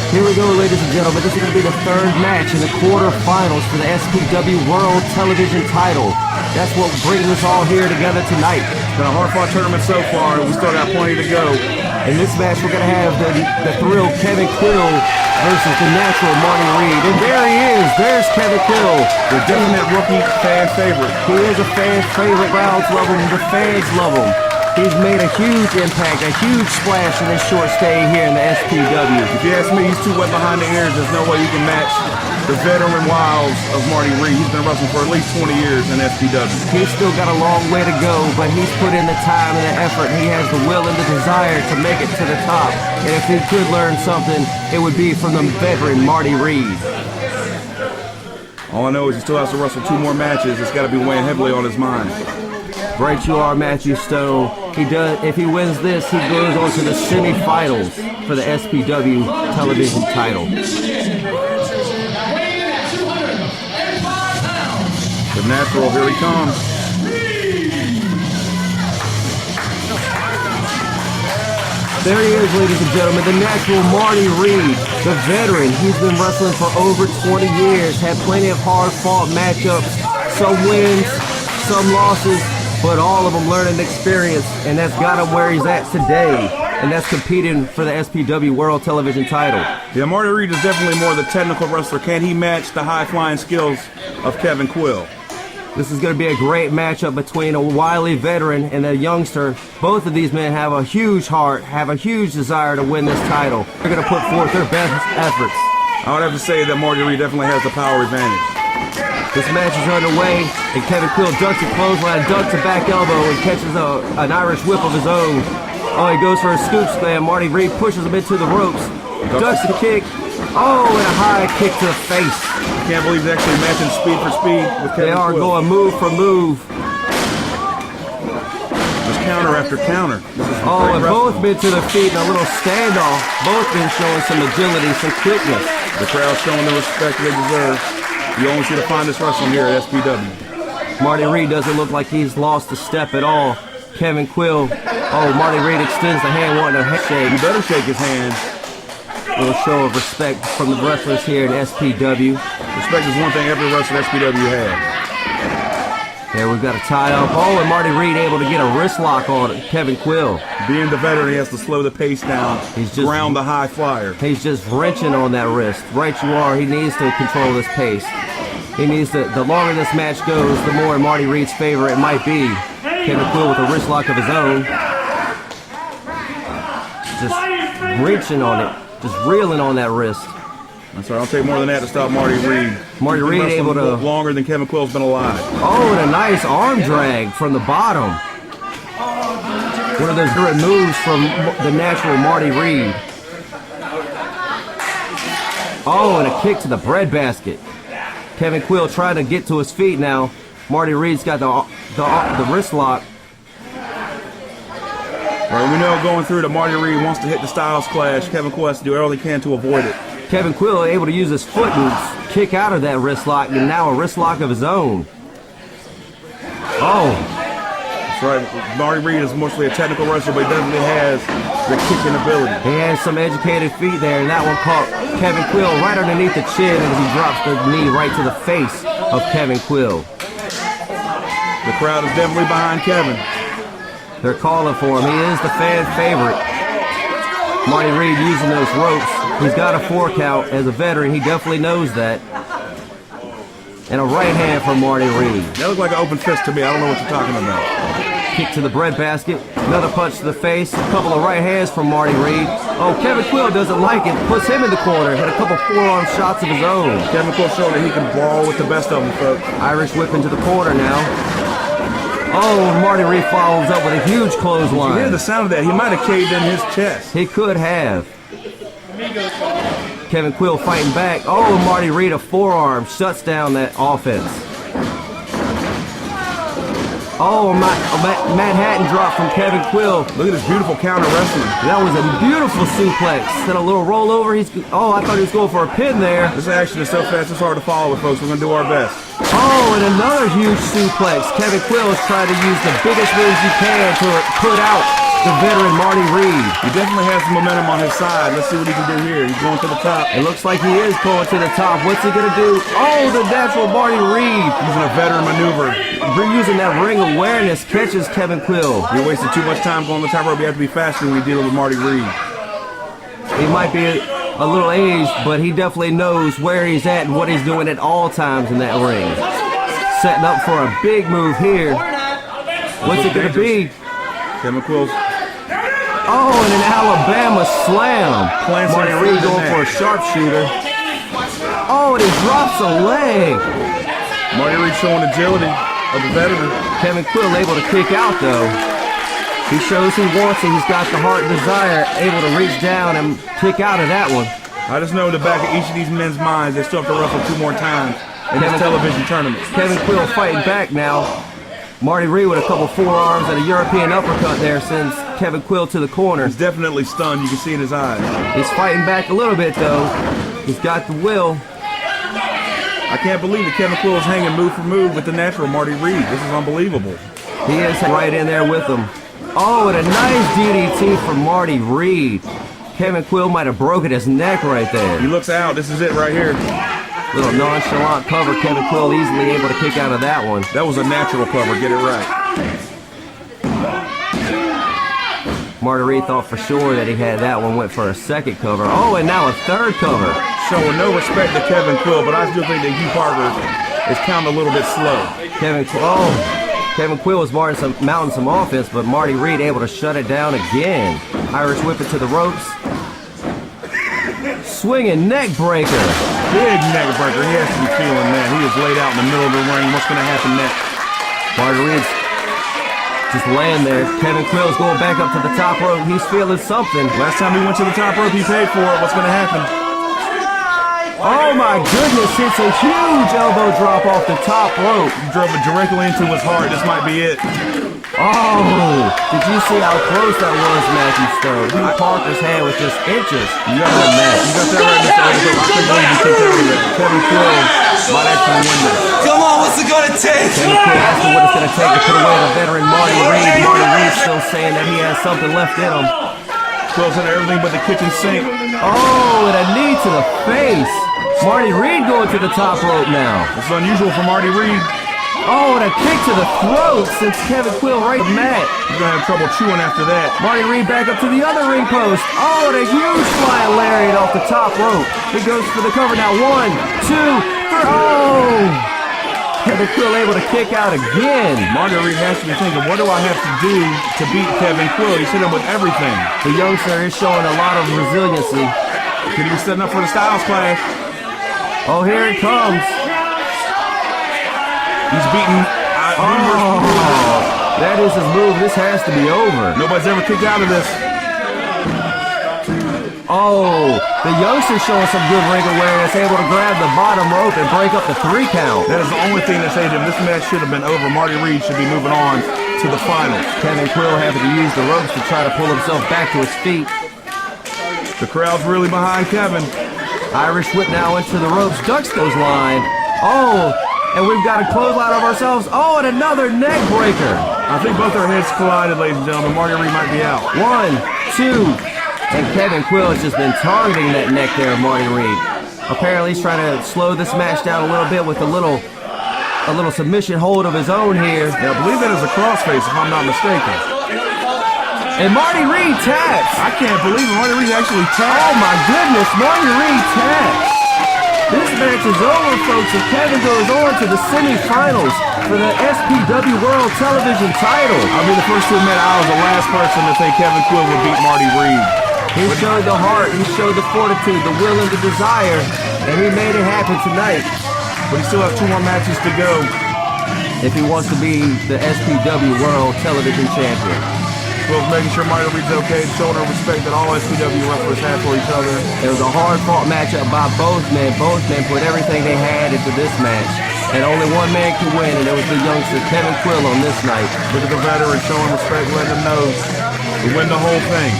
Here we go, ladies and gentlemen. This is going to be the third match in the quarterfinals for the SPW World Television title. That's what brings us all here together tonight. Been a hard-fought tournament so far, and we still got plenty to go. In this match, we're going to have the thrill Kevin Quill versus the natural Marty Reed. And there he is. There's Kevin Quill. The definite rookie fan favorite. He is a fan favorite. Crowds love him. The fans love him. He's made a huge impact, a huge splash in his short stay here in the SPW. If you ask me, he's too wet behind the ears. There's no way you can match the veteran wiles of Marty Reed. He's been wrestling for at least 20 years in SPW. He's still got a long way to go, but he's put in the time and the effort. He has the will and the desire to make it to the top. And if he could learn something, it would be from the veteran Marty Reed. All I know is he still has to wrestle 2 more matches. It's got to be weighing heavily on his mind. Right you are, Matthew Stone. He does. If he wins this, he goes on to the semifinals for the SPW television title. The natural, here he comes. There he is, ladies and gentlemen, the natural Marty Reed, the veteran. He's been wrestling for over 20 years, had plenty of hard-fought matchups, some wins, some losses, but all of them learning experience, and that's got him where he's at today, and that's competing for the SPW World Television title. Yeah, Marty Reed is definitely more the technical wrestler. Can he match the high-flying skills of Kevin Quill? This is going to be a great matchup between a wily veteran and a youngster. Both of these men have a huge heart, have a huge desire to win this title. They're going to put forth their best efforts. I would have to say that Marty Reed definitely has the power advantage. This match is underway, and Kevin Quill ducks a clothesline, ducks a back elbow, and catches an Irish whip of his own. Oh, he goes for a scoop slam. Marty Reed pushes him into the ropes, ducks the kick. Oh, and a high kick to the face. I can't believe they're actually matching speed for speed with Kevin Quill. They are going move for move. Just counter after counter. Oh, and both been to their feet in a little standoff. Both been showing some agility, some quickness. The crowd's showing the respect they deserve. You only see the finest wrestling here at SPW. Marty Reed doesn't look like he's lost a step at all. Kevin Quill. Oh, Marty Reed extends the hand, wanting a handshake. You better shake his hand. A little show of respect from the wrestlers here at SPW. Respect is one thing every wrestler at SPW has. There we've got a tie up. Oh, and Marty Reed able to get a wrist lock on Kevin Quill. Being the veteran, he has to slow the pace down. He's just ground the high flyer. He's just wrenching on that wrist. Right you are. He needs to control this pace. He needs to. The longer this match goes, the more in Marty Reed's favor it might be. Kevin Quill with a wrist lock of his own. Just wrenching on it. Just reeling on that wrist. That's right. I'll take more than that to stop Marty Reed. Marty Reed able to longer than Kevin Quill's been alive. Oh, and a nice arm drag from the bottom. One of those great moves from the natural Marty Reed. Oh, and a kick to the breadbasket. Kevin Quill trying to get to his feet now. Marty Reed's got the wrist lock. Right, we know going through that Marty Reed wants to hit the Styles Clash. Kevin Quill has to do all he can to avoid it. Kevin Quill able to use his foot and kick out of that wrist lock, and now a wrist lock of his own. Oh. That's right. Marty Reed is mostly a technical wrestler, but he definitely has the kicking ability. He has some educated feet there, and that one caught Kevin Quill right underneath the chin as he drops the knee right to the face of Kevin Quill. The crowd is definitely behind Kevin. They're calling for him. He is the fan favorite. Marty Reed using those ropes. He's got a 4 count. As a veteran, he definitely knows that. And a right hand from Marty Reed. That looked like an open fist to me. I don't know what you're talking about. Kick to the breadbasket. Another punch to the face. A couple of right hands from Marty Reed. Oh, Kevin Quill doesn't like it. Puts him in the corner. Hit a couple forearm shots of his own. Kevin Quill showed that he can brawl with the best of them, folks. Irish whip into the corner now. Oh, Marty Reed follows up with a huge clothesline. You hear the sound of that? He might have caved in his chest. He could have. Kevin Quill fighting back. Oh, Marty Reed, a forearm, shuts down that offense. Oh, Manhattan drop from Kevin Quill. Look at this beautiful counter wrestling. That was a beautiful suplex. Then a little rollover. Oh, I thought he was going for a pin there. This action is so fast, it's hard to follow it, folks. We're going to do our best. Oh, and another huge suplex. Kevin Quill is trying to use the biggest moves he can to put out the veteran Marty Reed. He definitely has some momentum on his side. Let's see what he can do here. He's going to the top. It looks like he is going to the top. What's he going to do? Oh, the natural Marty Reed. Using a veteran maneuver. Using that ring awareness, catches Kevin Quill. You're wasting too much time going the top rope. You have to be faster when you're dealing with Marty Reed. He might be a little aged, but he definitely knows where he's at and what he's doing at all times in that ring. Setting up for a big move here. What's it going to be? Kevin Quill's. Oh, and an Alabama slam. Marty Reed going for a sharpshooter. Oh, and he drops a leg. Marty Reed showing agility of the veteran. Kevin Quill able to kick out though. He shows he wants it. He's got the heart and desire, able to reach down and kick out of that one. I just know in the back of each of these men's minds, they still have to wrestle 2 more times in this television tournament. Kevin Quill fighting back now. Marty Reed with a couple forearms and a European uppercut there sends Kevin Quill to the corner. He's definitely stunned. You can see in his eyes. He's fighting back a little bit though. He's got the will. I can't believe that Kevin Quill is hanging move for move with the natural Marty Reed. This is unbelievable. He is right in there with him. Oh, and a nice DDT from Marty Reed. Kevin Quill might have broken his neck right there. He looks out. This is it right here. Little nonchalant cover. Kevin Quill easily able to kick out of that one. That was a natural cover. Get it right. Marty Reed thought for sure that he had that one. Went for a second cover. Oh, and now a third cover. Showing no respect to Kevin Quill, but I still think that Hugh Parker is counting a little bit slow. Kevin Quill was mounting some offense, but Marty Reed able to shut it down again. Irish whip it to the ropes. Swinging neck breaker. Big neck breaker. He has to be feeling that. He is laid out in the middle of the ring. What's going to happen next? Marty Reed's just laying there. Kevin Quill's going back up to the top rope. He's feeling something. Last time he went to the top rope, he paid for it. What's going to happen? Oh my goodness, it's a huge elbow drop off the top rope. He drove it directly into his heart. This might be it. Oh, did you see how close that was, Matthew Stone? Hugh Parker's hand was just inches. You got that right, Mr. Overton. I couldn't believe you kicked out of that. Kevin Quill might actually win that. Come on, what's it gonna take? Kevin Quill asking what it's going to take to put away the veteran Marty Reed. Marty Reed still saying that he has something left in him. Quill's in everything but the kitchen sink. Oh, and a knee to the face. Marty Reed going to the top rope now. It's unusual for Marty Reed. Oh, and a kick to the throat sends Kevin Quill right to the mat. He's going to have trouble chewing after that. Marty Reed back up to the other ring post. Oh, and a huge flying lariat off the top rope. He goes for the cover now. 1, 2, 3. Oh! Kevin Quill able to kick out again. Marty Reed has to be thinking, what do I have to do to beat Kevin Quill? He's hit him with everything. The youngster is showing a lot of resiliency. Could he be setting up for the Styles Clash? Oh, here it comes. He's beaten numerous people. That is his move. This has to be over. Nobody's ever kicked out of this. Oh, the youngster showing some good ring awareness, able to grab the bottom rope and break up the 3 count. That is the only thing that saved him. This match should have been over. Marty Reed should be moving on to the finals. Kevin Quill having to use the ropes to try to pull himself back to his feet. The crowd's really behind Kevin. Irish whip now into the ropes, ducks those line. Oh, and we've got a clothesline of ourselves. Oh, and another neck breaker. I think both our heads collided, ladies and gentlemen. Marty Reed might be out. 1, 2, and Kevin Quill has just been targeting that neck there of Marty Reed. Apparently he's trying to slow this match down a little bit with a little submission hold of his own here. Yeah, I believe that is a crossface if I'm not mistaken. And Marty Reed taps. I can't believe it. Marty Reed actually tapped. Oh my goodness, Marty Reed taps. This match is over, folks, and Kevin goes on to the semifinals for the SPW World Television title. I'll be the first to admit I was the last person to say Kevin Quill would beat Marty Reed. He showed the heart, he showed the fortitude, the will and the desire, and he made it happen tonight. But he still has 2 more matches to go if he wants to be the SPW World Television Champion. Quill's making sure Marty Reed's okay, showing the respect that all SPW wrestlers have for each other. It was a hard-fought matchup by both men. Both men put everything they had into this match. And only one man could win, and it was the youngster Kevin Quill on this night. Look at the veteran showing respect, letting him know to win the whole thing.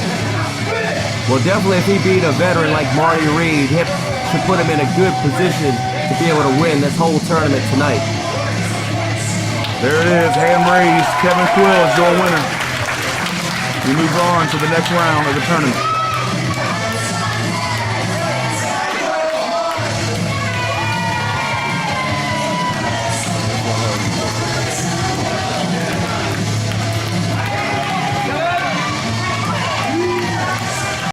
Well, definitely if he beat a veteran like Marty Reed, he should put him in a good position to be able to win this whole tournament tonight. There it is, hand raised. Kevin Quill is your winner. We move on to the next round of the tournament.